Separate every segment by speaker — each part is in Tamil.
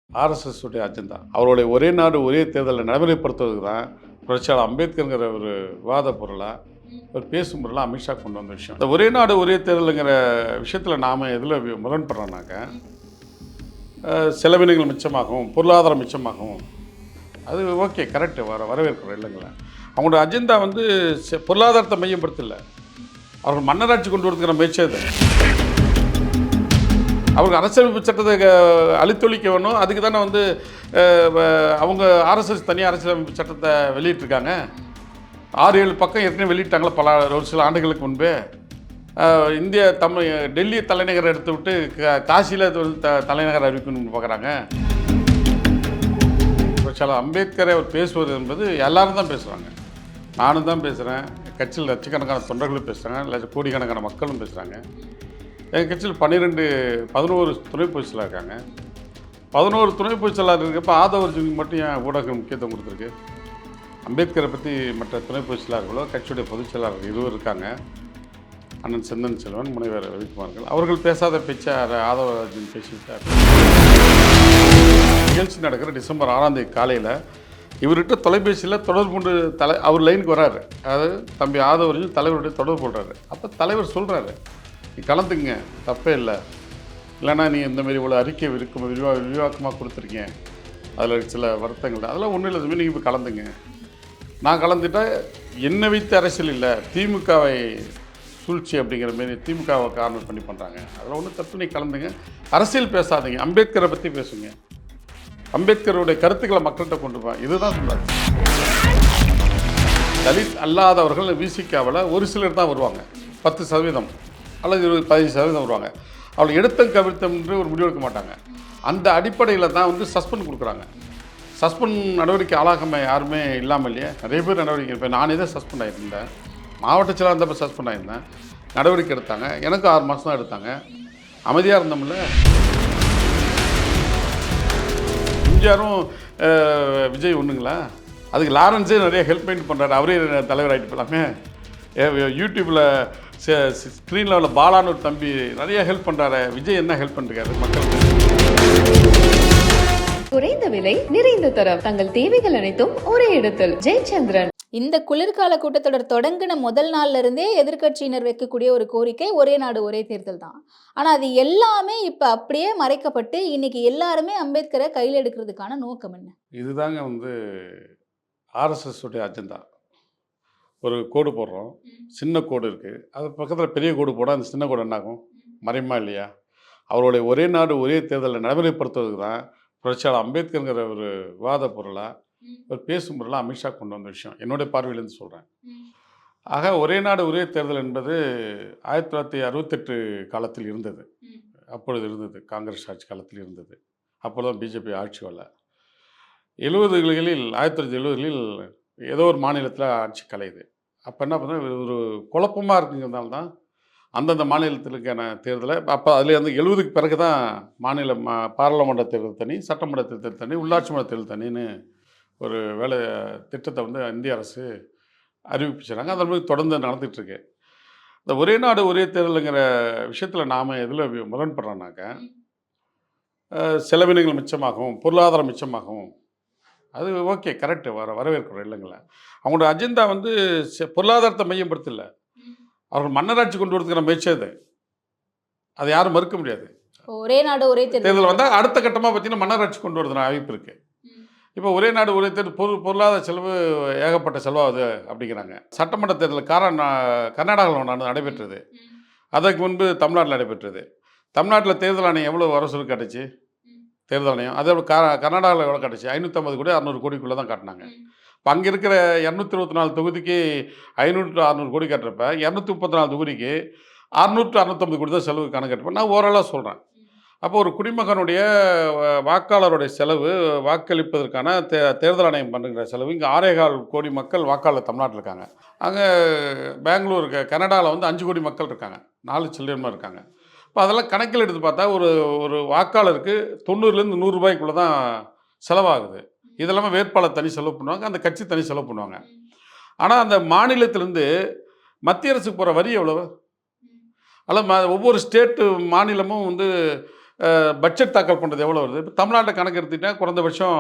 Speaker 1: ஆர்எஸ்எஸ் உடைய அஜெண்டா அவருடைய ஒரே நாடு ஒரே தேர்தலை நடைமுறைப்படுத்துவதுக்கு தான் புரட்சியாளர் அம்பேத்கருங்கிற ஒரு விவாத பொருளாக ஒரு பேசும் பொருளாக அமித்ஷா கொண்டு வந்த விஷயம். இந்த ஒரே நாடு ஒரே தேர்தலுங்கிற விஷயத்தில் நாம் எதில் முரண்படுறோம்னாக்க செலவினங்கள் மிச்சமாகவும் பொருளாதாரம் மிச்சமாகவும் அது ஓகே கரெக்டு வரவேற்கிறோம் இல்லைங்களா. அவங்களோட அஜெண்டா வந்து பொருளாதாரத்தை மையப்படுத்தலை, அவர்கள் மன்னராட்சி கொண்டு வரதுக்கிற முயற்சி அது. அவருக்கு அரசியலமைப்பு சட்டத்தை அழித்தொழிக்க வேணும், அதுக்கு தானே வந்து அவங்க ஆர்எஸ்எஸ் தனியாக அரசியலமைப்பு சட்டத்தை வெளியிட்டிருக்காங்க. 6-7 பக்கம் ஏற்கனவே வெளியிட்டாங்களா ஒரு சில ஆண்டுகளுக்கு முன்பே. இந்திய டெல்லி தலைநகரை எடுத்து விட்டு காசியில் தலைநகர் அறிவிக்கணும்னு பார்க்குறாங்க. புரட்சியாளர் அம்பேத்கரை அவர் பேசுவது என்பது எல்லாரும் தான் பேசுகிறாங்க, நானும் தான் பேசுகிறேன், கட்சியில் லட்சக்கணக்கான தொண்டர்களும் பேசுகிறாங்க, கோடிக்கணக்கான மக்களும் பேசுகிறாங்க. எங்கள் கட்சியில் 11 துணை பொதுச் செயலாளர் இருக்காங்க. 11 துணை பொதுச் செயலாளர் இருக்கப்போ ஆதவர்ஜுனுக்கு மட்டும் ஏன் ஊடகம் முக்கியத்துவம் கொடுத்துருக்கு? அம்பேத்கரை பற்றி மற்ற துணை பொதுச் செயலாளர்களோ கட்சியுடைய பொதுச் செயலாளர்கள் 20 இருக்காங்க. அண்ணன் செந்தன் செல்வன், முனைவர் ரவிக்குமார்கள், அவர்கள் பேசாத பேச்சை ஆதவர்ஜுன் பேசிட்டார். நிகழ்ச்சி நடக்கிற டிசம்பர் 6ஆம் தேதி காலையில் இவர்கிட்ட தொலைபேசியில் தொடர்பு கொண்டு அவர் லைனுக்கு வர்றாரு. அதாவது தம்பி ஆதவர்ஜுன் தலைவருடைய தொடர்பு கொள்கிறாரு. அப்போ தலைவர் சொல்கிறாரு, நீ கலந்துங்க, தப்பே இல்லை, இல்லைனா நீ இந்தமாரி இவ்வளோ அறிக்கை விரிவாக்கமாக கொடுத்துருக்கீங்க, அதில் சில வருத்தங்கள் அதெல்லாம் ஒன்றும் இல்லை, நீங்கள் இப்போ கலந்துங்க. நான் கலந்துட்டால் என்னை வைத்து அரசியல் இல்லை, திமுகவை சூழ்ச்சி அப்படிங்கிற மாரி திமுகவை காரணம் பண்ணி பண்ணுறாங்க, அதில் ஒன்றும் தப்பு, நீ கலந்துங்க, அரசியல் பேசாதீங்க, அம்பேத்கரை பற்றி பேசுங்க, அம்பேத்கருடைய கருத்துக்களை மக்கள்கிட்ட கொண்டு போய் இதுதான் சொல்கிறாங்க. தலித் அல்லாதவர்கள் விசிகாவில் ஒரு சிலர் தான் வருவாங்க, 10% அல்லது 15% வருவாங்க. அவள் எடுத்தம் கவிழ்த்தம் என்று ஒரு முடிவெடுக்க மாட்டாங்க. அந்த அடிப்படையில் தான் வந்து சஸ்பெண்ட் கொடுக்குறாங்க. சஸ்பெண்ட் நடவடிக்கை ஆளாகாமல் யாருமே இல்லாமல் இல்லையே, நிறைய பேர் நடவடிக்கை. இப்போ நானே தான் சஸ்பெண்ட் ஆகியிருந்தேன், மாவட்ட செயலாளர் இருந்தப்போ சஸ்பெண்ட் ஆகியிருந்தேன், நடவடிக்கை எடுத்தாங்க. எனக்கு 6 மாதம் தான் எடுத்தாங்க, அமைதியாக இருந்தோம்ல. எம்ஜிஆரும் விஜய் ஒன்றுங்களா? அதுக்கு லாரன்ஸே நிறைய ஹெல்ப் பண்ணுறாரு, அவரே தலைவர் ஆகிட்டு போகலாமே. யூடியூப்பில் ஸ்க்ரீனில் உள்ள பாலான்னு ஒரு தம்பி நிறைய ஹெல்ப் பண்ணுறாரு, விஜய் என்ன ஹெல்ப் பண்ணுறாரு மக்களுக்கு?
Speaker 2: குறைந்த விலை நிறைந்த தரம், தங்கள் தேவைகள் அனைத்தும் ஒரே இடத்தில். ஜெயச்சந்திரன்.
Speaker 3: இந்த குளிர்கால கூட்டத்தொடர் தொடங்கின முதல் நாள்ல இருந்தே எதிர்க்கட்சியினர் வைக்கக்கூடிய ஒரு கோரிக்கை ஒரே நாடு ஒரே தேர்தல் தான். ஆனா அது எல்லாமே இப்ப அப்படியே மறைக்கப்பட்டு இன்னைக்கு எல்லாருமே அம்பேத்கரை கையில் எடுக்கிறதுக்கான நோக்கம் என்ன?
Speaker 1: இதுதாங்க வந்து ஆர்எஸ்எஸ் உடைய அஜெண்டா. ஒரு கோடு போடுறோம், சின்ன கோடு இருக்குது, அது பக்கத்தில் பெரிய கோடு போட அந்த சின்ன கோடு என்னாகும்? மறையுமா இல்லையா? அவருடைய ஒரே நாடு ஒரே தேர்தலை நடைமுறைப்படுத்துவதுக்கு தான் புரட்சியாளர் அம்பேத்கருங்கிற ஒரு விவாத பொருளாக ஒரு பேசும் பொருளாக அமித்ஷா கொண்டு வந்த விஷயம், என்னுடைய பார்வையிலேருந்து சொல்கிறேன். ஆக ஒரே நாடு ஒரே தேர்தல் என்பது 1968 காலத்தில் இருந்தது, அப்பொழுது இருந்தது, காங்கிரஸ் ஆட்சி காலத்தில் இருந்தது. அப்பொழுது தான் பிஜேபி ஆட்சி வரல. 1970களில் ஏதோ ஒரு மாநிலத்தில் ஆட்சி கலையுது. அப்போ என்ன பண்ணால் ஒரு குழப்பமாக இருக்குங்கிறதுனால தான் அந்தந்த மாநிலத்திற்கான தேர்தலை அப்போ அதில் வந்து 70க்கு பிறகு தான் மாநில பாராளுமன்ற தேர்தல் தனி, சட்டமன்ற தேர்தல் தனி, உள்ளாட்சி மன்ற தேர்தல் தனின்னு ஒரு வேலை திட்டத்தை வந்து இந்திய அரசு அறிவிப்பிச்சாங்க. அதன் மாதிரி தொடர்ந்து நடந்துகிட்ருக்கு. இந்த ஒரே நாடு ஒரே தேர்தலுங்கிற விஷயத்தில் நாம் எதில் முரண்படுறோம்னாக்க செலவினங்கள் மிச்சமாகவும் பொருளாதாரம் மிச்சமாகவும் அது ஓகே கரெக்டு வரவேற்கிறோம் இல்லைங்களா. அவங்களோட அஜெண்டா வந்து பொருளாதாரத்தை மையப்படுத்தலை, அவர்கள் மன்னராட்சி கொண்டு வரதுக்கிற முயற்சி அது, அதை யாரும் மறுக்க முடியாது.
Speaker 3: ஒரே நாடு ஒரே
Speaker 1: தேர்தல் வந்தால் அடுத்த கட்டமாக பார்த்தீங்கன்னா மன்னராட்சி கொண்டு வரதுன வாய்ப்பு இருக்குது. இப்போ ஒரே நாடு ஒரே தேர்தல் பொருளாதார செலவு ஏகப்பட்ட செலவாகுது அப்படிங்கிறாங்க. சட்டமன்ற தேர்தல் கர்நாடகாவில் நடைபெற்றது, அதற்கு முன்பு தமிழ்நாட்டில் நடைபெற்றது. தமிழ்நாட்டில் தேர்தல் ஆணையம் எவ்வளோ வரசூல் காட்டுச்சு? தேர்தல் ஆணையம் அதே கர்நாடகாவில் எவ்வளோ காட்டுச்சு? 550 கோடி 600 கோடிக்குள்ளே தான் காட்டினாங்க. இப்போ அங்கே இருக்கிற 224 தொகுதிக்கு 500-600 கோடி கட்டுறப்ப 234 தொகுதிக்கு 600-650 கோடி தான் செலவு கணக்கெடுப்பேன். நான் ஓரளவு சொல்கிறேன். அப்போ ஒரு குடிமகனுடைய வாக்காளருடைய செலவு, வாக்களிப்பதற்கான தேர்தல் ஆணையம் பண்ணுற செலவு, இங்கே 6.25 கோடி மக்கள் வாக்காளர் தமிழ்நாட்டில் இருக்காங்க. அங்கே பெங்களூர் கனடாவில் வந்து 5 கோடி மக்கள் இருக்காங்க, 4 சில்லியமாக இருக்காங்க. இப்போ அதெல்லாம் கணக்கில் எடுத்து பார்த்தா ஒரு வாக்காளருக்கு 90லேருந்து 100 ரூபாய்க்குள்ளே தான் செலவாகுது. இதெல்லாமே வேட்பாளர் தனி செலவு பண்ணுவாங்க, அந்த கட்சி தனி செலவு பண்ணுவாங்க. ஆனால் அந்த மாநிலத்திலேருந்து மத்திய அரசுக்கு போகிற வரி எவ்வளவு? அல்ல ஒவ்வொரு ஸ்டேட்டு மாநிலமும் வந்து பட்ஜெட் தாக்கல் பண்ணுறது எவ்வளோ வருது? இப்போ தமிழ்நாட்டை கணக்கு எடுத்துக்கிட்டா குறைந்தபட்சம்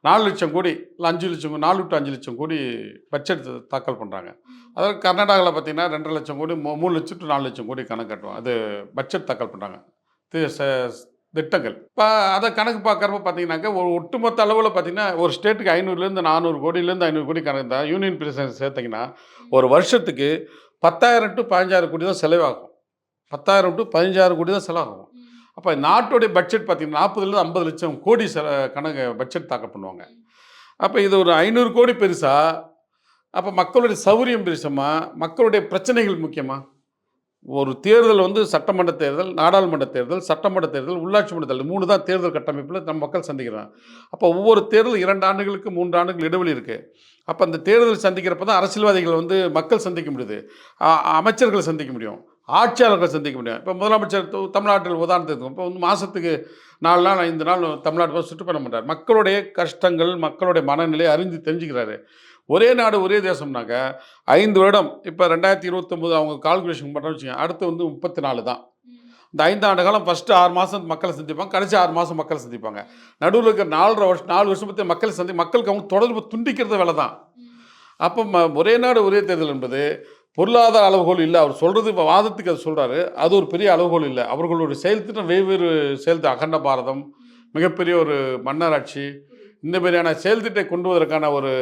Speaker 1: 4 லட்சம் கோடி இல்லை 5 லட்சம் 4 டு 5 லட்சம் கோடி பட்ஜெட் தாக்கல் பண்ணுறாங்க. அதாவது கர்நாடகாவில் பார்த்தீங்கன்னா 2.5 லட்சம் கோடி 3 லட்சம் டு 4 லட்சம் கோடி கணக்கு கட்டுவோம். அது பட்ஜெட் தாக்கல் பண்ணுறாங்க திட்டங்கள். இப்போ அதை கணக்கு பார்க்குறப்ப பார்த்தீங்கன்னாக்கா ஒரு ஒட்டுமொத்த அளவில் பார்த்தீங்கன்னா ஒரு ஸ்டேட்டுக்கு 500லேருந்து 400 கோடியிலேருந்து 500 கோடி கணக்கு தான் யூனியன் பிரதேசம் சேர்த்திங்கன்னா ஒரு வருஷத்துக்கு 10,000 டு 15,000 கோடி தான் செலவாகும். 10,000 டு 15,000 கோடி தான் செலவாகும். அப்போ நாட்டுடைய பட்ஜெட் பார்த்தீங்கன்னா 40லேருந்து 50 லட்சம் கோடி கணக்கு பட்ஜெட் தாக்கல் பண்ணுவாங்க. அப்போ இது ஒரு 500 கோடி பெருசா? அப்போ மக்களுடைய சௌகரியம் பெருசமா? மக்களுடைய பிரச்சனைகள் முக்கியமா? ஒரு தேர்தல் வந்து சட்டமன்ற தேர்தல், நாடாளுமன்ற தேர்தல், சட்டமன்ற தேர்தல், உள்ளாட்சி மன்ற தேர்தல் 3 தான் தேர்தல் கட்டமைப்பில் நம்ம மக்கள் சந்திக்கிறாங்க. அப்போ ஒவ்வொரு தேர்தல் 2 ஆண்டுகளுக்கு 3 ஆண்டுகள் இடைவெளி இருக்குது. அப்போ அந்த தேர்தல் சந்திக்கிறப்ப தான் அரசியல்வாதிகள் வந்து மக்கள் சந்திக்க முடியுது, அமைச்சர்கள் சந்திக்க முடியும், ஆட்சியாளர்கள் சந்திக்க முடியும். இப்போ முதலமைச்சர் தமிழ்நாட்டில் உதாரணத்துக்கு இப்போ வந்து மாதத்துக்கு 4 நாள் 5 நாள் தமிழ்நாட்டு சுற்றுப்பயணம் பண்ணுறாரு. மக்களுடைய கஷ்டங்கள், மக்களுடைய மனநிலை அறிந்து தெரிஞ்சுக்கிறாரு. ஒரே நாடு ஒரே தேசம்னாக்க 5 வருடம், இப்போ 2029 அவங்க கால்குலேஷன் பண்ணுறோம்னு வச்சுக்கோங்க, அடுத்து வந்து 34 தான். இந்த 5 ஆண்டு காலம் ஃபஸ்ட்டு 6 மாதம் மக்களை சந்திப்பாங்க, கடைசி 6 மாதம் மக்களை சந்திப்பாங்க. நடுவில் இருக்கிற 4 வருஷம் பற்றி மக்களை மக்களுக்கு அவங்க தொடர்பு துண்டிக்கிறது வேலை தான். அப்போ ஒரே நாடு ஒரே தேர்தல் என்பது பொருளாதார அளவுகோல் இல்லை. அவர் சொல்கிறது இப்போ வாதத்துக்கு அது சொல்கிறாரு, அது ஒரு பெரிய அளவுகோல் இல்லை. அவர்களுடைய செயல் திட்டம் வெவ்வேறு செயல் அகண்ட பாரதம், மிகப்பெரிய ஒரு மன்னராட்சி, இந்த மாதிரியான செயல் திட்டத்தை கொண்டு வருவதற்கான ஒரு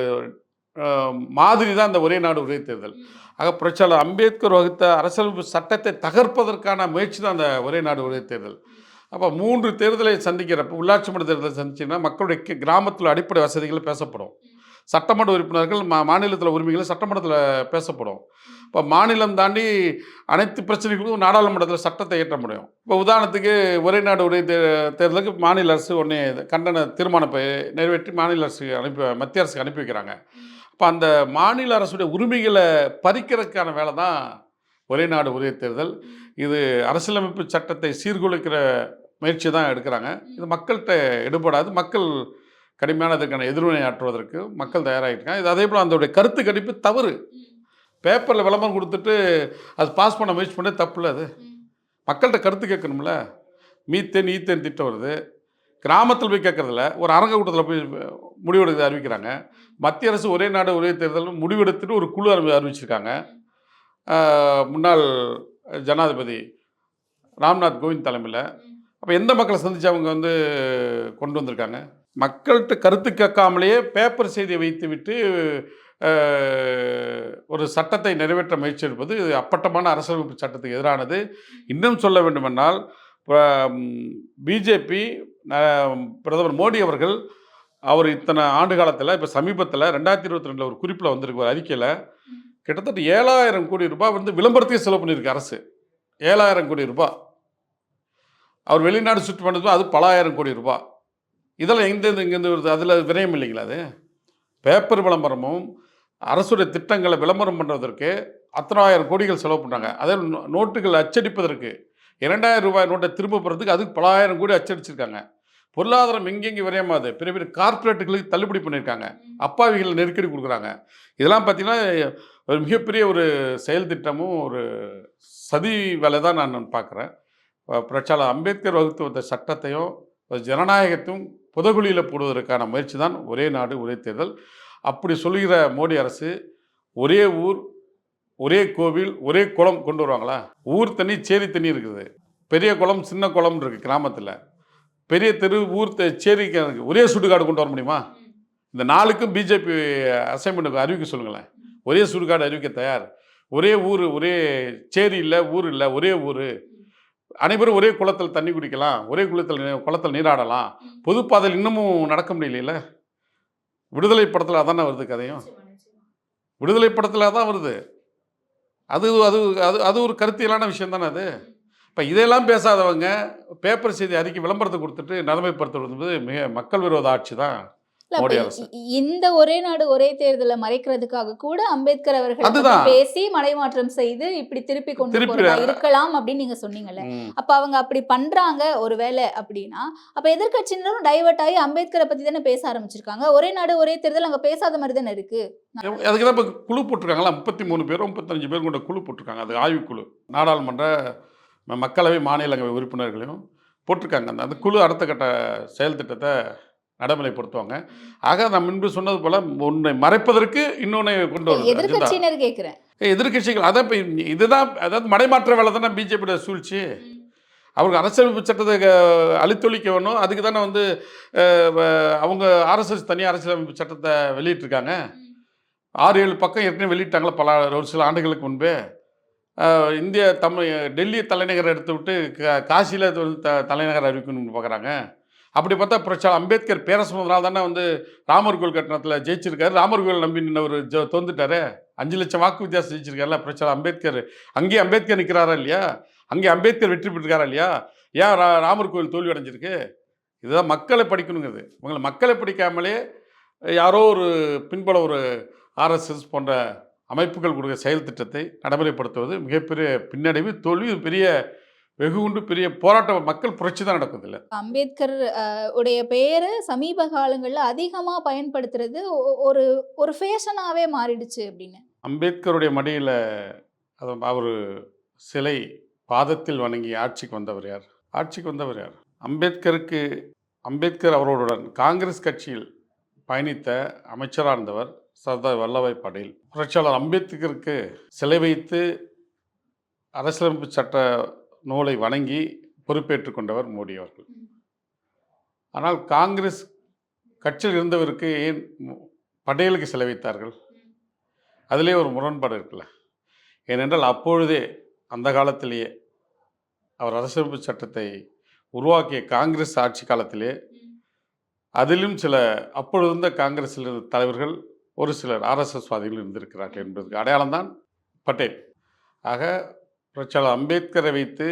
Speaker 1: மாதிரி தான் இந்த ஒரே நாடு ஒரே தேர்தல். ஆக புரட்சியாளர் அம்பேத்கர் வகுத்த அரசியலமைப்பு சட்டத்தை தகர்ப்பதற்கான முயற்சி தான் அந்த ஒரே நாடு ஒரே தேர்தல். அப்போ 3 தேர்தலை சந்திக்கிறப்ப உள்ளாட்சி மன்ற தேர்தலை சந்திச்சிங்கன்னா மக்களுடைய கிராமத்தில் அடிப்படை வசதிகள் பேசப்படும். சட்டமன்ற உறுப்பினர்கள் மாநிலத்தில் உரிமைகள் சட்டமன்றத்தில் பேசப்படும். இப்போ மாநிலம் தாண்டி அனைத்து பிரச்சனைகளுக்கும் நாடாளுமன்றத்தில் சட்டத்தை இயற்ற முடியும். இப்போ உதாரணத்துக்கு ஒரே நாடு ஒரே தேர்தலுக்கு மாநில அரசு உடனே கண்டன தீர்மானத்தை நிறைவேற்றி மாநில அரசு மத்திய அரசுக்கு அனுப்பி வைக்கிறாங்க. இப்போ அந்த மாநில அரசுடைய உரிமைகளை பறிக்கிறதுக்கான வேலை தான் ஒரே நாடு ஒரே தேர்தல். இது அரசியலமைப்பு சட்டத்தை சீர்குலைக்கிற முயற்சி தான் எடுக்கிறாங்க. இது மக்கள்கிட்ட எடுபடாது. மக்கள் கடுமையான அதற்கான எதிர்வினை ஆற்றுவதற்கு மக்கள் தயாராகிருக்காங்க. இது அதே போல் அதோடைய கருத்து கணிப்பு தவறு. பேப்பரில் விளம்பரம் கொடுத்துட்டு அது பாஸ் பண்ண முயற்சி பண்ண தப்பு இல்லை. அது மக்கள்கிட்ட கருத்து கேட்கணும்ல. மீத்தேன் ஈத்தேன் திட்டம் வருது, கிராமத்தில் போய் கேட்கறதில்ல, ஒரு அரங்க கூட்டத்தில் போய் முடிவெடுக்க அறிவிக்கிறாங்க. மத்திய அரசு ஒரே நாடு ஒரே தேர்தல் முடிவெடுத்துட்டு ஒரு குழு அறிவிச்சிருக்காங்க. முன்னாள் ஜனாதிபதி ராம்நாத் கோவிந்த் தலைமையில். அப்போ எந்த மக்களை சந்தித்து அவங்க வந்து கொண்டு வந்திருக்காங்க? மக்கள்கிட்ட கருத்து கேட்காமலேயே பேப்பர் செய்தியை வைத்து விட்டு ஒரு சட்டத்தை நிறைவேற்ற முயற்சி எடுப்பது அப்பட்டமான அரசியலமைப்பு சட்டத்துக்கு எதிரானது. இன்னும் சொல்ல வேண்டுமென்றால் பிஜேபி பிரதமர் மோடி அவர்கள் அவர் இத்தனை ஆண்டு காலத்தில் இப்போ சமீபத்தில் 2022 ஒரு குறிப்பில் வந்திருக்கு ஒரு அறிக்கையில் கிட்டத்தட்ட 7,000 கோடி ரூபாய் வந்து விளம்பரத்தையும் செலவு பண்ணியிருக்கு அரசு. 7,000 கோடி ரூபாய். அவர் வெளிநாடு சுற்று பண்ணது அது பல ஆயிரம் கோடி ரூபாய். இதெல்லாம் இங்கேருந்து வருது? அதில் விரயம் இல்லைங்களா? அது பேப்பர் விளம்பரமும் அரசுடைய திட்டங்களை விளம்பரம் பண்ணுறதற்கு 10,000 கோடிகள் செலவு பண்ணுறாங்க. அதே நோட்டுகள் அச்சடிப்பதற்கு 2,000 ரூபாய் நோட்டை திரும்ப போகிறதுக்கு அதுக்கு பல ஆயிரம் கோடி அச்சடிச்சிருக்காங்க. பொருளாதாரம் எங்கெங்கே விரயமாகுது? பெரிய பெரிய கார்ப்பரேட்டுகளுக்கு தள்ளுபடி பண்ணியிருக்காங்க, அப்பாவிகள் நெருக்கடி கொடுக்குறாங்க. இதெல்லாம் பார்த்திங்கன்னா ஒரு மிகப்பெரிய ஒரு செயல் திட்டமும் ஒரு சதி வேலை தான் நான் பார்க்குறேன். புரட்சியாளர் அம்பேத்கர் வகுத்து வந்த சட்டத்தையும் ஜனநாயகத்தையும் புதகுழியில் போடுவதற்கான முயற்சி தான் ஒரே நாடு ஒரே தேர்தல். அப்படி சொல்லுகிற மோடி அரசு ஒரே ஊர் ஒரே கோவில் ஒரே குளம் கொண்டு வருவாங்களா? ஊர் தண்ணி சேரி தண்ணி இருக்குது, பெரிய குளம் சின்ன குளம் இருக்குது கிராமத்தில், பெரிய தெரு ஊர் சேரிக்கு இருக்குது, ஒரே சுடுகாடு கொண்டு வர முடியுமா? இந்த 4க்கும் பிஜேபி அசைன்மெண்ட்டுக்கு அறிவிக்க சொல்லுங்களேன். ஒரே சுடுகாடு அறிவிக்க தயார். ஒரே ஊர் ஒரே சேரி இல்லை, ஊர் இல்லை, ஒரே ஊர், அனைவரும் ஒரே குளத்தில் தண்ணி குடிக்கலாம், ஒரே குளத்தில் நீராடலாம். பொதுப்பாதையில் இன்னமும் நடக்க முடியல. விடுதலை படத்தில் அதானே வருது கதையும், விடுதலை படத்தில் தான் வருது. அது அது அது அது ஒரு கருத்தியலான விஷயம் தானே அது. இப்போ இதையெல்லாம் பேசாதவங்க பேப்பர் செய்தி அறிக்கை விளம்பரத்தை கொடுத்துட்டு நடைமுறைப்படுத்துவது மிக மக்கள் விரோத ஆட்சி தான் மோடி அரசு.
Speaker 3: இந்த ஒரே நாடு ஒரே தேர்தலை மறைக்கிறதுக்காக கூட அம்பேத்கர் அவர்கள் பேசி மடைமாற்றம் செய்து இப்படி திருப்பி கொண்டு இருக்கலாம் அப்படின்னு நீங்க சொன்னீங்கல்ல. அப்ப அவங்க அப்படி பண்றாங்க ஒருவேளை அப்படின்னா, அப்ப எதிர்கட்சியினரும் டைவர்ட் ஆகி அம்பேத்கரை பத்தி தானே பேச ஆரம்பிச்சிருக்காங்க. ஒரே நாடு ஒரே தேர்தல் அங்க பேசாத மாதிரி தானே இருக்கு.
Speaker 1: அதுக்குதான் இப்போ குழு போட்டிருக்காங்களா? 33 பேரும் 35 பேர் கொண்ட குழு போட்டிருக்காங்க. அது ஆய்வுக்குழு. நாடாளுமன்ற மக்களவை மாநிலங்களவை உறுப்பினர்களையும் போட்டிருக்காங்க. அந்த அந்த குழு அடுத்த கட்ட செயல் திட்டத்தை நடைமுறைப்படுத்துவாங்க. ஆக நான் முன்பு சொன்னது போல ஒன்றை மறைப்பதற்கு இன்னொன்னை கொண்டு வருது அஜெண்டா.
Speaker 3: எதிர்க்கட்சியினர் கேட்கிறேன்.
Speaker 1: எதிர்க்கட்சிகள் அதான் இப்போ இதுதான், அதாவது மடைமாற்ற வேலை தானே பிஜேபியோட சூழ்ச்சி. அவருக்கு அரசியலமைப்பு சட்டத்தை அழித்தொழிக்க வேணும். அதுக்கு தானே வந்து அவங்க ஆர்எஸ்எஸ் தனியாக அரசியலமைப்பு சட்டத்தை வெளியிட்டிருக்காங்க. 6-7 பக்கம் ஏற்கனவே வெளியிட்டாங்களா பல ஒரு சில ஆண்டுகளுக்கு முன்பே. இந்திய டெல்லி தலைநகரை எடுத்து விட்டு காசியில் தலைநகர் அறிவிக்கணும்னு பார்க்குறாங்க. அப்படி பார்த்தா புரட்சியாளர் அம்பேத்கர் பேர சொன்னதுனால தானே வந்து ராமர் கோயில் கட்டணத்தில் ஜெயிச்சிருக்காரு. ராமர் கோயில் நம்பி நின்றவர் தோந்துட்டாரு. 5 லட்சம் வாக்கு வித்தியாசம் ஜெயிச்சிருக்காருல புரட்சியாளர் அம்பேத்கர். அங்கேயே அம்பேத்கர் நிற்கிறாரா இல்லையா? அங்கே அம்பேத்கர் வெற்றி பெற்றிருக்காரா இல்லையா? ஏன் ராமர் கோயில் தோல்வி அடைஞ்சிருக்கு? இதுதான் மக்களை படிக்கணுங்கிறது. இவங்களை மக்களை படிக்காமலே யாரோ ஒரு பின்புல ஒரு ஆர்எஸ்எஸ் போன்ற அமைப்புகள் கொடுக்க செயல் திட்டத்தை நடைமுறைப்படுத்துவது மிகப்பெரிய பின்னடைவு, தோல்வி, பெரிய வெகுண்டு பெரிய போராட்டம், மக்கள் புரட்சி தான் நடக்குது இல்லை.
Speaker 3: அம்பேத்கர் உடைய பெயரை சமீப காலங்களில் அதிகமாக பயன்படுத்துறது ஒரு ஒரு ஃபேஷனாகவே மாறிடுச்சு அப்படின்னு.
Speaker 1: அம்பேத்கருடைய மடியில் அவர் சிலை பாதத்தில் வணங்கி ஆட்சிக்கு வந்தவர் யார்? அம்பேத்கர் அவர்களுடன் காங்கிரஸ் கட்சியில் பயணித்த அமைச்சராக இருந்தவர் சர்தார் வல்லபாய் படேல். புரட்சியாளர் அம்பேத்கருக்கு சிலை வைத்து அரசியலமைப்பு சட்ட நூலை வணங்கி பொறுப்பேற்றுக் கொண்டவர் மோடி அவர்கள். ஆனால் காங்கிரஸ் கட்சியில் இருந்தவருக்கு ஏன் படேலுக்கு சிலை வைத்தார்கள்? அதிலே ஒரு முரண்பாடு இருக்குல்ல. ஏனென்றால் அப்பொழுதே அந்த காலத்திலேயே அவர் அரசியலமைப்பு சட்டத்தை உருவாக்கிய காங்கிரஸ் ஆட்சி காலத்திலே அதிலும் சில அப்பொழுது இருந்த காங்கிரஸில் இருந்த தலைவர்கள் ஒரு சிலர் ஆர்எஸ்எஸ்வாதிகள் இருந்திருக்கிறார்கள் என்பதற்கு அடையாளம்தான் பட்டேல். ஆக புரட்சியாளர் அம்பேத்கரை வைத்து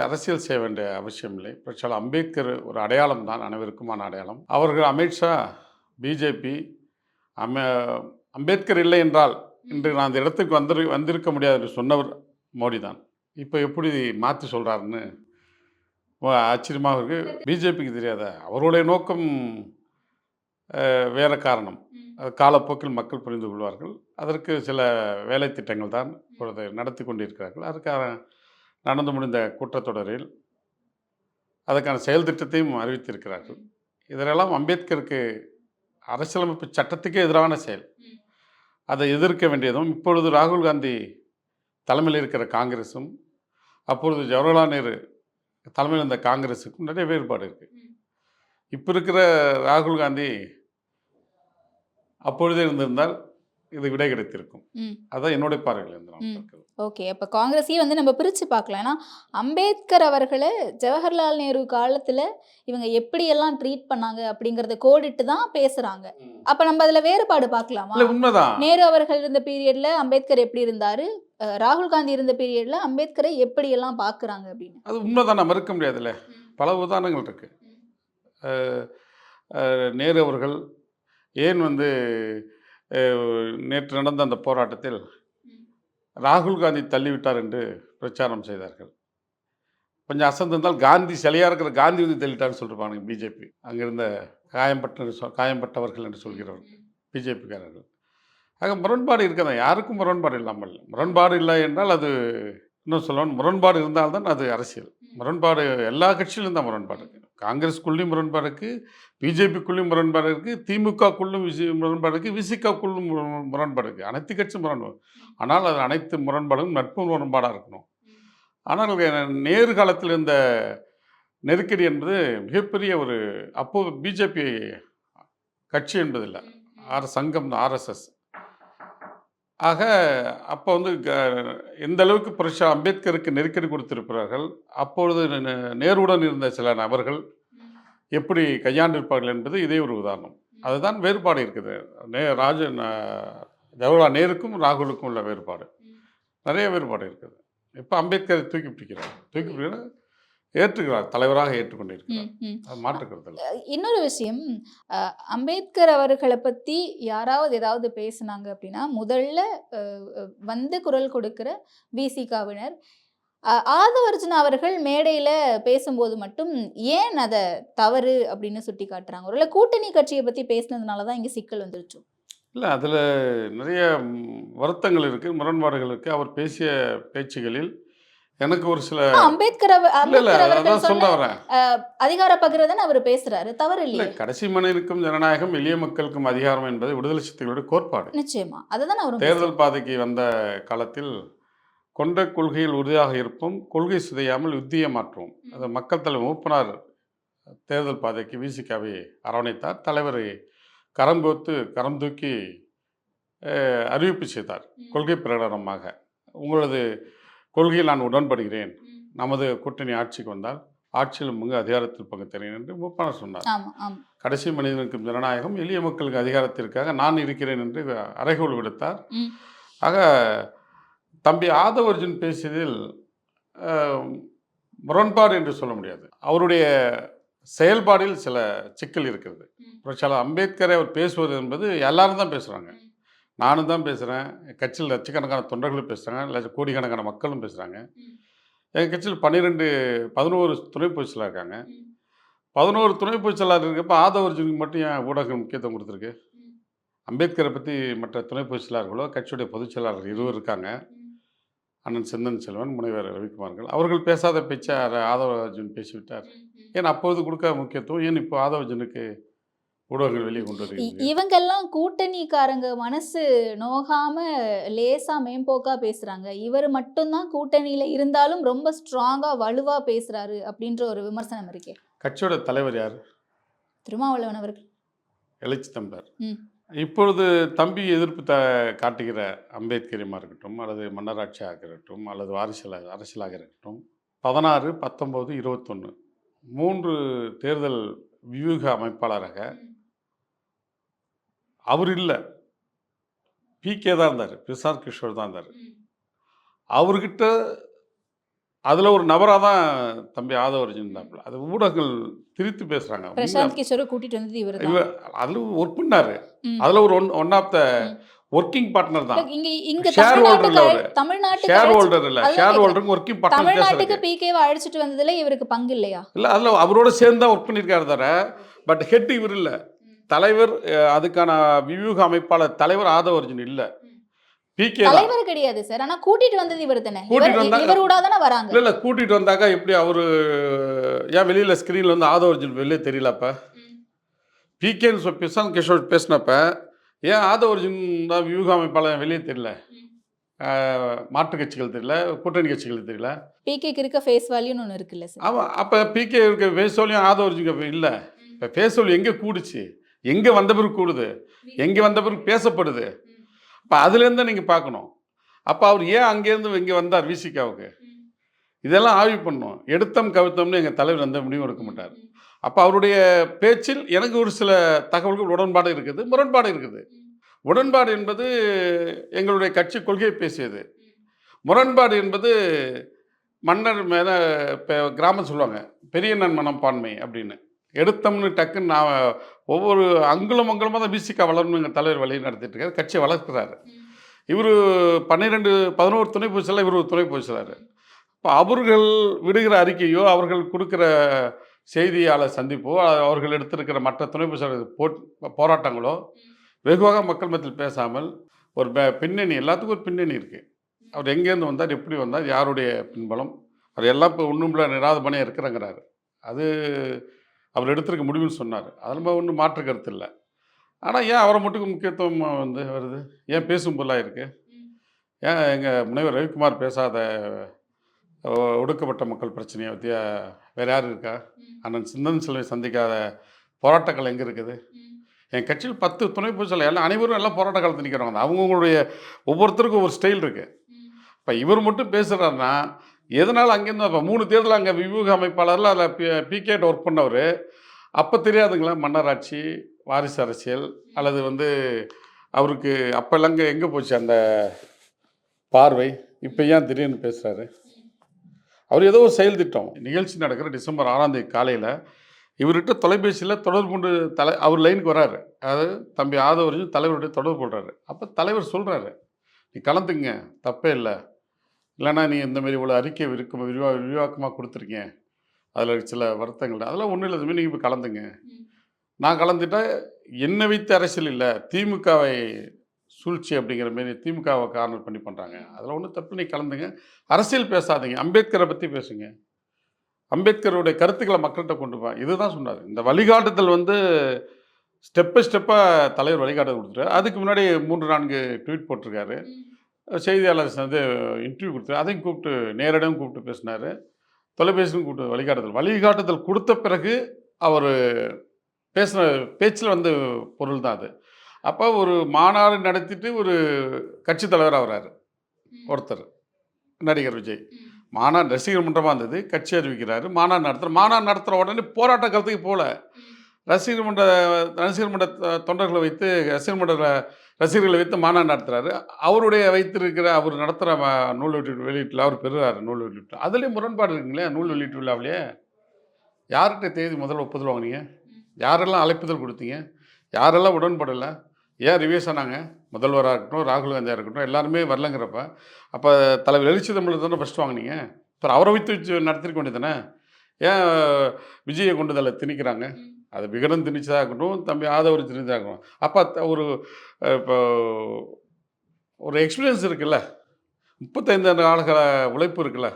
Speaker 1: அரசியல் செய்ய வேண்டிய அவசியம் இல்லை. புரட்சியாளர் அம்பேத்கர் ஒரு அடையாளம் தான், அனைவருக்குமான அடையாளம். அவர்கள் அமித்ஷா, பிஜேபி அம்பேத்கர் இல்லை என்றால் இன்று நான் அந்த இடத்துக்கு வந்திருக்க முடியாது என்று சொன்னவர் மோடி தான். இப்போ எப்படி மாற்றி சொல்கிறாருன்னு ஆச்சரியமாக இருக்குது. பிஜேபிக்கு தெரியாத அவருடைய நோக்கம் வேறு காரணம். அது காலப்போக்கில் மக்கள் புரிந்து கொள்வார்கள். அதற்கு சில வேலை திட்டங்கள் தான் இப்பொழுது நடத்தி கொண்டிருக்கிறார்கள். அதுக்காக நடந்து முடிந்த கூட்டத்தொடரில் அதுக்கான செயல் திட்டத்தையும் அறிவித்திருக்கிறார்கள். இதெல்லாம் அம்பேத்கருக்கு அரசியலமைப்பு சட்டத்துக்கே எதிரான செயல். அதை எதிர்க்க வேண்டியதும் இப்பொழுது ராகுல் காந்தி தலைமையில் இருக்கிற காங்கிரஸும் அப்பொழுது ஜவஹர்லால் நேரு தலைமையில் இருந்த காங்கிரஸுக்கும் நிறைய வேறுபாடு இருக்குது. இப்போ இருக்கிற ராகுல் காந்தி அப்பொழுதே இருந்திருந்தால் இது விடை கிடைத்திருக்கும். அதான் என்னுடைய பார்வையில் இருந்து.
Speaker 3: ஓகே, அப்போ காங்கிரஸையும் வந்து நம்ம பிரித்து பார்க்கலாம். ஏன்னா அம்பேத்கர் அவர்களை ஜவஹர்லால் நேரு காலத்தில் இவங்க எப்படியெல்லாம் ட்ரீட் பண்ணாங்க அப்படிங்கிறத கோடிட்டு தான் பேசுகிறாங்க. அப்போ நம்ம அதில் வேறுபாடு பார்க்கலாமா?
Speaker 1: உண்மைதான்.
Speaker 3: நேரு அவர்கள் இருந்த பீரியடில் அம்பேத்கர் எப்படி இருந்தார், ராகுல் காந்தி இருந்த பீரியடில் அம்பேத்கரை எப்படியெல்லாம் பார்க்குறாங்க அப்படின்னு.
Speaker 1: அது உண்மைதான், நான் மறுக்க முடியாதுல்ல. பல உதாரணங்கள் இருக்குது. நேரு அவர்கள் ஏன் வந்து நேற்று நடந்த அந்த போராட்டத்தில் ராகுல் காந்தி தள்ளிவிட்டார் என்று பிரச்சாரம் செய்தார்கள். கொஞ்சம் அசந்திருந்தால் காந்தி சிலையாக இருக்கிற காந்தி வந்து தள்ளிட்டார்னு சொல்லிருப்பாங்க பிஜேபி. அங்கிருந்த காயம்பட்டவர்கள் என்று சொல்கிறவர்கள் பிஜேபிக்காரர்கள். ஆக முரண்பாடு இருக்கதான், யாருக்கும் முரண்பாடு இல்லாமல். முரண்பாடு இல்லை என்றால் அது இன்னும் சொல்லணும், முரண்பாடு இருந்தால்தான் அது அரசியல். முரண்பாடு எல்லா கட்சியிலும் தான் முரண்பாடு இருக்குது. காங்கிரஸ்குள்ளேயும் முரண்பாடு இருக்குது, பிஜேபிக்குள்ளேயும் முரண்பாடு இருக்குது, திமுகக்குள்ளும் முரண்பாடு இருக்குது, விசிகாக்குள்ளும் முரண்பாடு இருக்குது. அனைத்து கட்சியும் முரண்பாடு. ஆனால் அது அனைத்து முரண்பாடும் நட்பு முரண்பாடாக இருக்கணும். ஆனால் நேரு காலத்தில் இந்த நெருக்கடி என்பது மிகப்பெரிய ஒரு, அப்போது பிஜேபி கட்சி என்பதில்லை, சங்கம் ஆர்எஸ்எஸ். ஆக அப்போ வந்து எந்த அளவுக்கு புரட்சி அம்பேத்கருக்கு நெருக்கடி கொடுத்திருக்கிறார்கள், அப்பொழுது நேருடன் இருந்த சில நபர்கள் எப்படி கையாண்டிருப்பார்கள் என்பது இதே ஒரு உதாரணம். அதுதான் வேறுபாடு இருக்குது. ஜவஹர்லால் நேருக்கும் ராகுலுக்கும் உள்ள வேறுபாடு, நிறைய வேறுபாடு இருக்குது. இப்போ அம்பேத்கரை தூக்கி பிடிக்கிறார், ஏற்றுக்கிறார், தலைவராக ஏற்றுக்கொண்டிருக்கிறார். அது மாற்றுக்கிறது.
Speaker 3: இன்னொரு விஷயம், அம்பேத்கர் அவர்களை பற்றி யாராவது ஏதாவது பேசுனாங்க அப்படின்னா முதல்ல வந்து குரல் கொடுக்கிற விசிகாவினர். ஆதவர்ஜுனா அவர்கள் மேடையில் பேசும்போது மட்டும் ஏன் அதை தவறு அப்படின்னு சுட்டி காட்டுறாங்க. ஒருவேளை கூட்டணி கட்சியை பற்றி பேசினதுனால தான் இங்கே சிக்கல் வந்துருச்சு.
Speaker 1: இல்லை, அதில் நிறைய வருத்தங்கள் இருக்குது, முரண்பாடுகள் இருக்குது. அவர் பேசிய பேச்சுகளில் எனக்கு ஒரு சில
Speaker 3: அம்பேத்கர்
Speaker 1: இல்லை
Speaker 3: அவர்கள்
Speaker 1: அதான் சொல்ல
Speaker 3: சொன்ன
Speaker 1: வரேன்.
Speaker 3: அதிகார பகிர்வுன்னு அவர் பேசுறாரு, தவறு
Speaker 1: இல்லை,
Speaker 3: இல்லையே.
Speaker 1: கடைசி மனிதனுக்கும் ஜனநாயகம், எளிய மக்களுக்கும் அதிகாரம் என்பது விடுதலை சிறுத்தைகளுடைய கோட்பாடு.
Speaker 3: நிச்சயமா அதுதான் அவரும்
Speaker 1: தேர்தல் பாதைக்கு வந்த காலத்தில் கொண்ட கொள்கையில் உறுதியாக இருப்போம், கொள்கை சிதையாமல் யுத்தியை மாற்றுவோம். அது மக்கள் தலைவர் மூப்பனார் தேர்தல் பாதைக்கு விசிகாவை அரவணைத்தார். தலைவர் கரம் கோத்து கரம் தூக்கி அறிவிப்பு செய்தார் கொள்கை பிரகடனமாக. உங்களது கொள்கையில் நான் உடன்படுகிறேன், நமது கூட்டணி ஆட்சிக்கு வந்தால் ஆட்சியில் பங்கு அதிகாரத்தில் பங்கு தருகிறேன் என்று மூப்பனார் சொன்னார்.
Speaker 3: ஆமா ஆமா
Speaker 1: கடைசி மனிதனுக்கும் ஜனநாயகம், எளிய மக்களுக்கு அதிகாரத்திற்காக நான் இருக்கிறேன் என்று அறைகோல் விடுத்தார்.
Speaker 3: ம்.
Speaker 1: ஆக தம்பி ஆதவர்ஜுன் பேசியதில் முரண்பாடு என்று சொல்ல முடியாது. அவருடைய செயல்பாடில் சில சிக்கல் இருக்கிறது. புரட்சியாளர் அம்பேத்கரை அவர் பேசுவது என்பது எல்லாரும் தான் பேசுகிறாங்க. நானும் தான் பேசுகிறேன், கட்சியில் லட்சக்கணக்கான தொண்டர்களும் பேசுகிறாங்க, கோடிக்கணக்கான மக்களும் பேசுகிறாங்க. எங்கள் கட்சியில் 11 துணை பொதுச் செயலாளர் இருக்காங்க. 11 துணை பொதுச் செயலாளர் இருக்கப்போ ஆதவர்ஜுனுக்கு மட்டும் ஏன் ஊடகம் முக்கியத்துவம் கொடுத்துருக்கு? அம்பேத்கரை பற்றி மற்ற துணை பொதுச் செயலாளர்களோ கட்சியுடைய பொதுச் செயலாளர் இருவர் இருக்காங்க. அண்ணன் செந்தன் செல்வன், முனைவர் ரவிக்குமார்கள். அவர்கள் பேசாத பேச்சை ஆதவர்ஜுன் பேசிவிட்டார். ஏன் அப்போது கொடுக்காத முக்கியத்துவம் ஏன் இப்போ ஆதவர்ஜுனுக்கு ஊடகங்கள் வெளியே கொண்டு வருகிறது?
Speaker 3: இவங்கெல்லாம் கூட்டணிக்காரங்க மனசு நோகாம லேசா மேம்போக்கா பேசுறாங்க, இவர் மட்டும்தான் கூட்டணியில இருந்தாலும் ரொம்ப ஸ்ட்ராங்கா வலுவா பேசுறாரு அப்படின்ற ஒரு விமர்சனம் இருக்கே.
Speaker 1: கட்சியோட தலைவர் யார்?
Speaker 3: திருமாவளவன் அவர்கள்.
Speaker 1: எழுச்சி தமிழர்.
Speaker 3: ம்.
Speaker 1: இப்பொழுது தம்பி எதிர்ப்பு காட்டுகிற அம்பேத்கரியமாக இருக்கட்டும், அல்லது மன்னராட்சியாக இருக்கட்டும், அல்லது அரசியலாக இருக்கட்டும், 16, 19, 21 3 தேர்தல் வியூக அமைப்பாளராக அவர் இல்லை, பிகே தான் இருந்தார், பிரசாந்த் கிஷோர் தான் இருந்தார். அவர்கிட்ட அதில் ஒரு நபராக தான் தம்பி ஆதவர்ஜுன் இருந்தாப்புல. அது ஊடகங்கள் திரித்து பேசுகிறாங்க.
Speaker 3: பிரசாந்த் கிஷோரை கூட்டிட்டு வந்தது இவர் தான்.
Speaker 1: அதில் ஒர்க் பண்ணார். அதில் ஒரு one of the working partner தான்.
Speaker 3: இங்க
Speaker 1: ஷேர் ஹோல்டர் இல்லை, அவர்
Speaker 3: தமிழ்நாட்டுக்கு
Speaker 1: ஷேர் ஹோல்டர் இல்லை, ஷேர் ஹோல்டருக்கு ஒர்க்கிங் பார்ட்னர்
Speaker 3: தமிழ்நாட்டுக்கு
Speaker 1: பேசுறாரு.
Speaker 3: பிகேவை அழைச்சிட்டு வந்ததுல இவருக்கு பங்கு இல்லையா?
Speaker 1: இல்லை, அதில் அவரோட சேர்ந்து தான் ஒர்க் பண்ணியிருக்காரு தவிர, பட் ஹெட் இவர் இல்லை. தலைவர், அதுக்கான வியூக அமைப்பாளர் தலைவர் ஆதவர்ஜுன் இல்லை, பிகே தான்.
Speaker 3: தலைவர் கிடையாது சார், ஆனா கூட்டிட்டு வந்தது இவர் தானே.
Speaker 1: கூட்டிட்டு வந்தாங்க.
Speaker 3: இவர் கூட தானே வராங்க.
Speaker 1: இல்லை கூட்டிகிட்டு வந்தாக்கா எப்படி அவர் ஏன் வெளியில் ஸ்க்ரீனில் வந்து ஆதவர்ஜுன் வெளியே தெரியல? அப்போ பிகேன்னு பிரசாந்த் கிஷோர் பேசினப்ப ஏன் ஆதவர்ஜுன் தான் வியூக அமைப்பாளர் வெளியே தெரியல? மாற்று கட்சிகள் தெரியல, கூட்டணி கட்சிகள் தெரியல.
Speaker 3: பிகேக்கு இருக்க ஃபேஸ் வேல்யூன்னு ஒன்று இருக்குல்ல சார்.
Speaker 1: ஆமாம், அப்போ பிகே இருக்க ஃபேஸ்வலியும் ஆதவர்ஜுன் இல்லை. இப்போ ஃபேஸ்வல் எங்கே கூடுச்சு, எங்கே வந்த பிறகு கூடுது, எங்கே வந்த பிறகு பேசப்படுது. அப்போ அதுலேருந்து நீங்கள் பார்க்கணும். அப்போ அவர் ஏன் அங்கேருந்து இங்கே வந்தார் விசிகாவுக்கு? இதெல்லாம் ஆய்வு பண்ணணும். எடுத்தம் கவித்தம்னு எங்கள் தலைவர் எந்த முடிவும் எடுக்க மாட்டார். அப்போ அவருடைய பேச்சில் எனக்கு ஒரு சில தகவல்கள் உடன்பாடு இருக்குது, முரண்பாடு இருக்குது. உடன்பாடு என்பது எங்களுடைய கட்சி கொள்கையை பேசியது. முரண்பாடு என்பது மன்னர் மேலே இப்போ கிராமம் சொல்லுவாங்க பெரியண்ணன் மனப்பான்மை அப்படின்னு. எடுத்தம்னு டக்குன்னு நான் ஒவ்வொரு அங்குலம் அங்குலமாக தான் விசிகா வளரணும் எங்கள் தலைவர் வழி நடத்திட்டு இருக்காரு, கட்சியை வளர்க்குறாரு. இவர் 11 துணை பொதுச் செயலாளர், இவர் துணை பொதுச் செயலாளர். இப்போ அவர்கள் விடுகிற அறிக்கையோ, அவர்கள் கொடுக்குற செய்தியாளர் சந்திப்போ, அவர்கள் எடுத்திருக்கிற மற்ற துணை பொதுச் செயலாளர் போராட்டங்களோ வெகுவாக மக்கள் மத்தியில் பேசாமல் ஒரு பின்னணி, எல்லாத்துக்கும் ஒரு பின்னணி இருக்குது. அவர் எங்கேருந்து வந்தார், எப்படி வந்தார், யாருடைய பின்பலம், அவர் எல்லாம் இப்போ ஒன்றும் நிராதபணியாக இருக்கிறங்கிறாரு. அது அவர் எடுத்திருக்க முடிவுன்னு சொன்னார். அதில் ஒன்றும் மாற்று கருத்து இல்லை. ஆனால் ஏன் அவரை மட்டும் முக்கியத்துவம் வந்து வருது? ஏன் பேசும் பொருளாக இருக்குது? ஏன் எங்கள் முனைவர் ரவிக்குமார் பேசாத ஒடுக்கப்பட்ட மக்கள் பிரச்சனையை பற்றியா வேறு யார் இருக்கா? அண்ணன் செந்தன் செல்வனை சந்திக்காத போராட்டங்கள் எங்கே இருக்குது? என் கட்சியில் 10 துணை பொதுச் செயலாளர் எல்லாம் அனைவரும் எல்லாம் போராட்ட காலத்தில் நிற்கிறவங்க தான். அவங்களுடைய ஒவ்வொருத்தருக்கும் ஒரு ஸ்டைல் இருக்குது. இப்போ இவர் மட்டும் பேசுகிறாருன்னா எதனால் அங்கேருந்து இப்போ 3 தேர்தல் அங்கே வியூக அமைப்பாளரில் அதில் பிகேட் ஒர்க் பண்ணவர். அப்போ தெரியாதுங்களா மன்னராட்சி, வாரிசு அரசியல், அல்லது வந்து அவருக்கு அப்போல்லாம் எங்கே போச்சு அந்த பார்வை? இப்போ ஏன் திடீர்னு பேசுகிறாரு? அவர் ஏதோ ஒரு செயல் திட்டம். நிகழ்ச்சி நடக்கிற டிசம்பர் 6ஆம் தேதி காலையில் இவர்கிட்ட தொலைபேசியில் தொடர்பு கொண்டு அவர் லைனுக்கு வர்றாரு. அதாவது தம்பி ஆதவர்ஜுன் தலைவருடைய தொடர்பு கொள்கிறாரு. அப்போ தலைவர் சொல்கிறாரு, நீ கலந்துங்க, தப்பே இல்லை, இல்லைனா நீ இந்தமாரி இவ்வளோ அறிக்கை விரிவாக்கமாக கொடுத்துருக்கீங்க, அதில் சில வருத்தங்கள், அதெல்லாம் ஒன்றும் இல்லை, நீங்கள் இப்போ கலந்துங்க. நான் கலந்துட்டா என்னை வைத்து அரசியல் இல்லை, திமுகவை சூழ்ச்சி அப்படிங்கிற மாரி திமுகவை கார்னர் பண்ணி பண்ணுறாங்க. அதில் ஒன்றும் தப்பு, நீ கலந்துங்க. அரசியல் பேசாதீங்க, அம்பேத்கரை பற்றி பேசுங்க. அம்பேத்கருடைய கருத்துக்களை மக்கள்கிட்ட கொண்டு போ, இதுதான் சொன்னார். இந்த வழிகாட்டுதல் வந்து ஸ்டெப் பை ஸ்டெப்பாக தலைவர் வழிகாட்டுதல் கொடுத்துருக்காரு. அதுக்கு முன்னாடி 3-4 ட்வீட் போட்டிருக்காரு. செய்தியாளர் வந்து இன்டர்வியூ கொடுத்தாரு. அதையும் கூப்பிட்டு நேரடியாகவும் கூப்பிட்டு பேசினார். தொலைபேசியும் கூப்பிட்டு வழிகாட்டுதல் கொடுத்த பிறகு அவர் பேசின பேச்சில் வந்து பொருள் தான் அது. அப்போ ஒரு மாநாடு நடத்திட்டு ஒரு கட்சி தலைவர் ஆகிறாரு ஒருத்தர், நடிகர் விஜய். மாநாடு ரசிகர் மன்றமாக இருந்தது, கட்சி அறிவிக்கிறாரு, மாநாடு நடத்துகிற உடனே போராட்ட காலத்துக்கு போகல. ரசிகர் மன்ற தொண்டர்களை வைத்து ரசிகர்களை வைத்து மாநாடு நடத்துகிறாரு. அவருடைய வைத்திருக்கிற அவர் நடத்துகிற நூல் வெளியீட்டில் அவர் பெறுறாரு. நூல் வெளியீட்டு அதுலேயும் முரண்பாடு இருக்குங்களே. நூல் வெளியீட்டு விழாவிலேயே யார்கிட்ட தேதி முதல்ல ஒப்புதல் வாங்கினீங்க? யாரெல்லாம் அழைப்புதல் கொடுத்தீங்க? யாரெல்லாம் உடன்படலை? ஏன் ரிவைஸ் ஆனாங்க? முதல்வராக இருக்கட்டும், ராகுல் காந்தியாக இருக்கட்டும், எல்லாருமே வரலங்கிறப்ப அப்போ தலைவர் எழுச்சி தமிழர் தானே ஃபஸ்ட் வாங்கினீங்க. அப்புறம் அவரை வைத்து வச்சு நடத்திருக்க வேண்டியதானே? ஏன் விஜயை கொண்டு அதில் திணிக்கிறாங்க? அது விகடன் திணிச்சதாக இருக்கட்டும், தம்பி ஆதவர் திணிச்சதாக இருக்கட்டும். அப்போ ஒரு இப்போ ஒரு எக்ஸ்பீரியன்ஸ் இருக்குல்ல, 35 ஆண்டு கால உழைப்பு இருக்குல்ல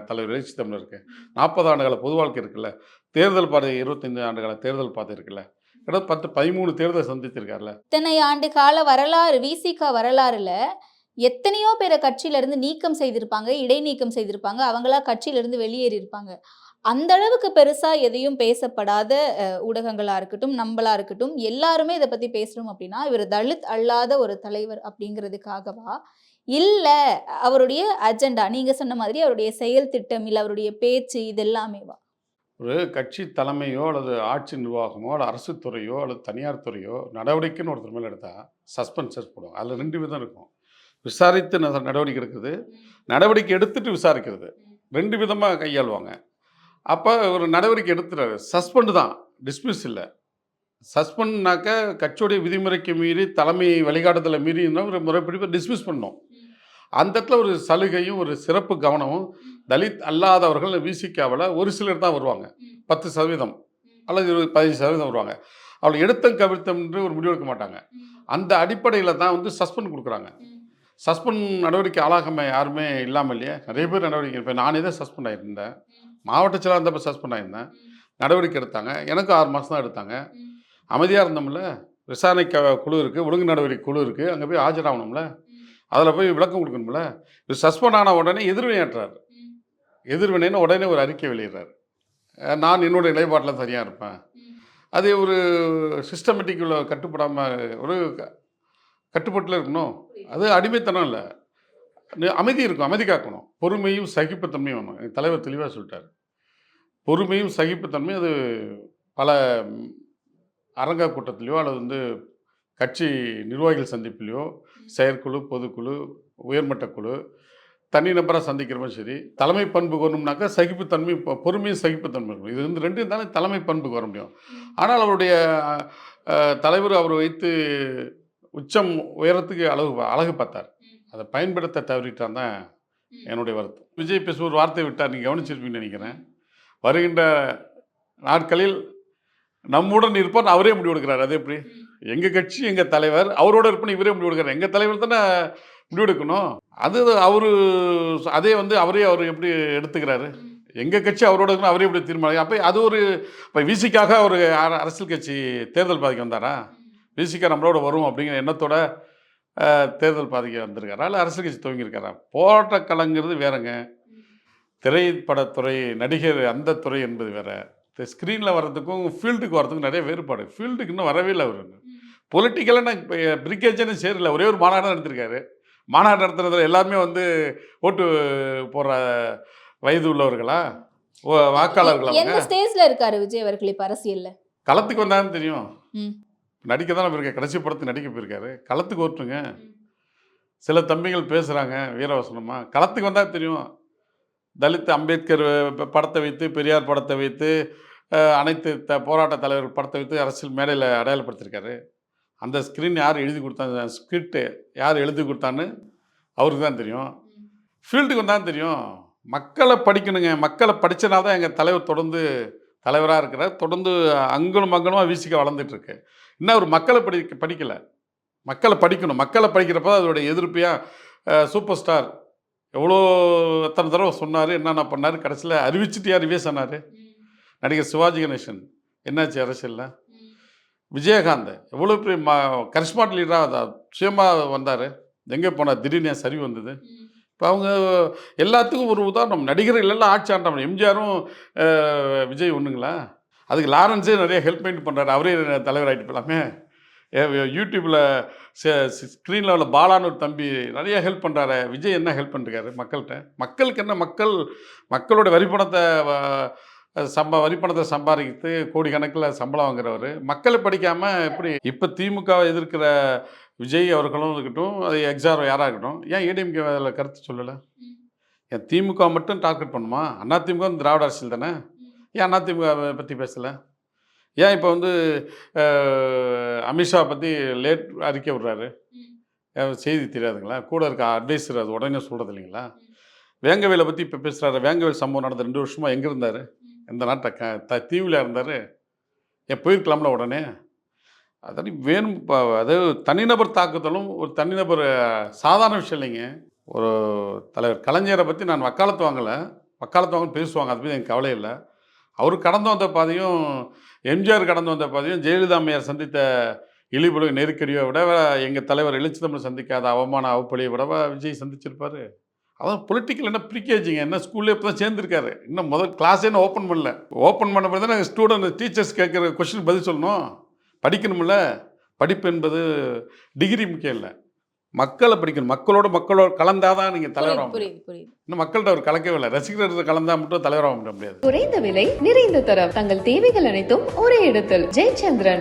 Speaker 1: தலைவர் எழுச்சி தமிழருக்கு, 40 ஆண்டு கால பொது வாழ்க்கை இருக்குல்ல, தேர்தல் பாதை 25 ஆண்டு கால தேர்தல் பாதை இருக்குல்ல, கிட்ட 13 தேர்தல் சந்திச்சிருக்காருல்ல.
Speaker 3: இத்தனை ஆண்டு கால வரலாறு விசிக வரலாறுல எத்தனையோ பேரை கட்சியிலிருந்து நீக்கம் செய்திருப்பாங்க, இடைநீக்கம் செய்திருப்பாங்க, அவங்களா கட்சியிலிருந்து வெளியேறி இருப்பாங்க. அந்த அளவுக்கு பெருசா எதையும் பேசப்படாத ஊடகங்களா இருக்கட்டும், நம்மளா இருக்கட்டும், எல்லாருமே இதை பத்தி பேசணும் அப்படின்னா இவர் தலித் அல்லாத ஒரு தலைவர் அப்படிங்கிறதுக்காகவா, இல்ல அவருடைய அஜெண்டா நீங்க சொன்ன மாதிரி அவருடைய செயல் திட்டம், இல்ல அவருடைய பேச்சு, இது எல்லாமேவா?
Speaker 1: ஒரு கட்சி தலைமையோ அல்லது ஆட்சி நிர்வாகமோ அல்லது அரசு துறையோ அல்லது தனியார் துறையோ நடவடிக்கைன்னு ஒருத்தர் மேலே எடுத்தால் சஸ்பென்சஸ் போடுவாங்க. அதில் 2 விதம் இருக்கும். விசாரித்து நடவடிக்கை எடுக்கிறது, நடவடிக்கை எடுத்துட்டு விசாரிக்கிறது, 2 விதமாக கையாளுவாங்க. அப்போ ஒரு நடவடிக்கை எடுத்துறாரு, சஸ்பெண்டு தான், டிஸ்மிஸ் இல்லை. சஸ்பெண்ட்னாக்க கட்சியுடைய விதிமுறைக்கு மீறி தலைமை வழிகாட்டுதலை மீறி ஒரு முறைப்படி டிஸ்மிஸ் பண்ணணும். அந்த இடத்துல ஒரு சலுகையும் ஒரு சிறப்பு கவனமும் தலித் அல்லாதவர்கள் விசிகாவில் ஒரு சிலர் தான் வருவாங்க. 10% அல்லது 15% வருவாங்க. அவளை எடுத்தம் கவிழ்த்தம் என்று ஒரு முடிவெடுக்க மாட்டாங்க. அந்த அடிப்படையில் தான் வந்து சஸ்பெண்ட் கொடுக்குறாங்க. சஸ்பெண்ட் நடவடிக்கை ஆளாகாம யாருமே இல்லாமல் இல்லையா, நிறைய பேர் நடவடிக்கை. இப்போ நானே தான் சஸ்பெண்ட் ஆகியிருந்தேன், மாவட்ட செயலாளர் இருந்தப்போ சஸ்பெண்ட் ஆகியிருந்தேன். நடவடிக்கை எடுத்தாங்க, எனக்கு 6 மாதம் தான் எடுத்தாங்க. அமைதியாக இருந்தோம்ல, விசாரணை குழு இருக்குது, ஒழுங்கு நடவடிக்கை குழு இருக்குது, அங்கே போய் ஆஜராகணும்ல, அதில் போய் விளக்கம் கொடுக்கணும்ல. இது சஸ்பெண்ட் ஆன உடனே எதிர்வினையாற்றுறாரு. எதிர்வினைன்னு உடனே ஒரு அறிக்கை வெளியிடுறாரு, நான் என்னுடைய நிலைப்பாட்டில் சரியாக இருப்பேன். அது ஒரு சிஸ்டமேட்டிக் உள்ள கட்டுப்படாமல் ஒரு கட்டுப்பாட்டில் இருக்கணும். அது அடிமைத்தனம் இல்லை, அமைதி இருக்கும், அமைதி காக்கணும். பொறுமையும் சகிப்புத்தன்மையும் வேணும். எங்கள் தலைவர் தெளிவாக சொல்லிட்டார். பொறுமையும் சகிப்புத்தன்மையும் அது பல அரங்க கூட்டத்திலையோ அல்லது வந்து கட்சி நிர்வாகிகள் சந்திப்பிலையோ, செயற்குழு, பொதுக்குழு, உயர்மட்ட குழு, தனிநபராக சந்திக்கிறோமோ சரி, தலைமை பண்புக்கு வரணும்னாக்கா சகிப்புத்தன்மை, பொறுமையும் சகிப்புத்தன்மை இருக்கணும். இது வந்து 2 தானே தலைமை பண்புக்கு வர முடியும். ஆனால் அவருடைய தலைவர் அவர் வைத்து உச்சம் உயரத்துக்கு அழகு பார்த்தார், அதை பயன்படுத்த தவறிட்டான் தான் என்னுடைய வருத்தம். விஜய் பேச ஒரு வார்த்தை விட்டார், நீங்கள் கவனிச்சிருப்பீங்கன்னு நினைக்கிறேன். வருகின்ற நாட்களில் நம்முடன் இருப்பார், அவரே முடிவு எடுக்கிறார். அது எப்படி? எங்கள் கட்சி எங்கள் தலைவர், அவரோட இருப்பேன்னு இவரே முடிவு எடுக்கிறார். எங்கள் தலைவர் தானே முடிவெடுக்கணும். அது அவர் அதே வந்து அவர் எப்படி எடுத்துக்கிறாரு? எங்கள் கட்சி அவரோட இருக்கணும், அவரே எப்படி தீர்மானம்? அப்போ அது ஒரு இப்போ விசிக்காக ஒரு அரசியல் கட்சி தேர்தல் பாதைக்கு வந்தாரா? விசிகா நம்மளோட வரும் அப்படிங்கிற எண்ணத்தோட தேர்தல் பாதைக்கு வந்திருக்காரா, இல்லை அரசியல் கட்சி துவங்கியிருக்காரா? போராட்ட களங்கிறது வேறங்க, திரைப்படத்துறை, நடிகர் அந்த துறை என்பது வேற. ஸ்க்ரீனில் வர்றதுக்கும் ஃபீல்டுக்கு வர்றதுக்கும் நிறைய வேறுபாடு. ஃபீல்டுக்கு இன்னும் வரவே இல்லை. அவர் பொலிட்டிக்கலாக நான் இப்போ பிரிகேஜனே சேரல. ஒரே ஒரு மாநாடு நடத்திருக்காரு. மாநாடு நடத்துறதுல எல்லாருமே வந்து ஓட்டு போடுற வயது உள்ளவர்களா, வாக்காளர்களா?
Speaker 3: எந்த ஸ்டேஜ்ல இருக்காரு விஜய் அவர்கள் இப்போ அரசியல்ல?
Speaker 1: களத்துக்கு வந்தாலும் தெரியும், நடிக்க தானே போயிருக்காரு. கடைசி படத்துக்கு நடிக்க போயிருக்காரு. களத்துக்கு ஓட்டுங்க. சில தம்பிகள் பேசுகிறாங்க வீரவசனமாக, களத்துக்கு வந்தால் தெரியும். தலித் அம்பேத்கர் படத்தை வைத்து, பெரியார் படத்தை வைத்து, அனைத்து போராட்ட தலைவர் படத்தை வைத்து அரசியல் மேடையில் அடையாளப்படுத்திருக்காரு. அந்த ஸ்க்ரீன் யார் எழுதி கொடுத்தாங்க, ஸ்கிரிப்டு யார் எழுதி கொடுத்தான்னு அவருக்கு தான் தெரியும். ஃபீல்டுக்கு வந்தால் தெரியும். மக்களை படிக்கணுங்க. மக்களை படித்தனால தான் எங்கள் தலைவர் தொடர்ந்து தலைவராக இருக்கிறார். தொடர்ந்து அங்கனும் விசிக வளர்ந்துட்டுருக்கு. இன்னும் அவர் மக்களை படிக்கலை. மக்களை படிக்கணும். மக்களை படிக்கிறப்ப அதோடைய எதிர்ப்பையாக சூப்பர் ஸ்டார் எவ்வளோ எத்தனை தடவை சொன்னார், என்னென்ன பண்ணார், கடைசியில் அறிவிச்சுட்டு யாருவே சொன்னார். நடிகர் சிவாஜி கணேசன் என்னாச்சு அரசியலில், விஜயகாந்த் எவ்வளோ பெரிய கரிஸ்மாட் லீடராக சுயமாக வந்தார், எங்கே போனார், திடீர்னு ஏன் சரிவு வந்தது. இப்போ அவங்க எல்லாத்துக்கும் ஒரு உதாரணம். நடிகர்கள் எல்லாம் ஆட்சி ஆண்டவன். எம்ஜிஆரும் விஜய் ஒன்றுங்களா? அதுக்கு லாரன்ஸே நிறைய ஹெல்ப் பண்ணிட்டு பண்ணுறாரு. அவரே தலைவர் ஆகிட்டு போகலாமே. யூடியூப்பில் ஸ்க்ரீனில் உள்ள பாலான்னு ஒரு தம்பி நிறைய ஹெல்ப் பண்ணுறாரு. விஜய் என்ன ஹெல்ப் பண்ணிருக்காரு மக்கள்கிட்ட? மக்களுக்கு என்ன, மக்களோட வரிப்பணத்தை வரிப்பணத்தை சம்பாதிக்கிறது, கோடி கணக்கில் சம்பளம் வாங்குறவர் மக்களை படிக்காமல் எப்படி? இப்போ திமுகவை எதிர்க்கிற விஜய் அவர்களும் இருக்கட்டும், அது எக்ஸாரோ யாராக இருக்கட்டும், ஏன் ஏடிஎம்கே அதில் கருத்து சொல்லலை? ஏன் திமுக மட்டும் டார்கெட் பண்ணுமா? அதிமுக திராவிட அரசியல் தானே, ஏன் அதிமுக பற்றி பேசலை? ஏன் இப்போ வந்து அமித்ஷா பற்றி லேட் அறிக்கை விடுறாரு, செய்தி தெரியாதுங்களா? கூட இருக்க அட்வைசர் அது உடனே சொல்கிறது இல்லைங்களா? வேங்கவேலை பற்றி இப்போ பேசுகிறாரு. வேங்கவேல் சம்பவம் நடந்த 2 வருஷமாக எங்கே இருந்தார்? எந்த நாட்டை தீவில் இருந்தார்? ஏன் போயிருக்கலாம்ல உடனே? அதாவது வேணும். அதாவது தனிநபர் தாக்குதலும் ஒரு தனிநபர் சாதாரண விஷயம் இல்லைங்க. ஒரு தலைவர் கலைஞரை பற்றி நான் வக்காலத்து வாங்கலை, வக்காலத்து வாங்க பேசுவாங்க, அது பற்றி எனக்கு கவலை இல்லை. அவர் கடந்து வந்த பாதையும் எம்ஜிஆர் கடந்து வந்த பாதையும் ஜெயலலிதா அம்மையார் சந்தித்த இழிபுல நெருக்கடியை விட எங்கள் தலைவர் எழுச்சி தமிழ் சந்திக்காத அவமான அவப்பழியை விட விஜய் சந்திச்சிருப்பார். அதான் பொலிட்டிக்கல் என்ன ப்ரீகேஜிங்க, என்ன ஸ்கூல்லே இப்போ தான் சேர்ந்துருக்காரு. இன்னும் முதல் கிளாஸே இன்னும் ஓப்பன் பண்ணல. ஓப்பன் பண்ண பிறகு தானே ஸ்டூடெண்ட் டீச்சர்ஸ் கேட்குற கொஸ்டின் பதில் சொல்லணும், படிக்கணும்ல. படிப்பு என்பது டிகிரி முக்கியம் இல்லை, மக்களை படிக்கணும். மக்களோட கலந்தாதான் நீங்கள் தலைவராக முடியும். இன்னும் மக்கள்கிட்ட அவர் கலக்கவே இல்லை. ரசிகர்கள் கலந்தா மட்டும் தலைவராக முடியாது.
Speaker 2: குறைந்த விலை, நிறைந்த தரம், தங்கள் தேவைகள் அனைத்தும் ஒரே இடத்தில். ஜெயச்சந்திரன்.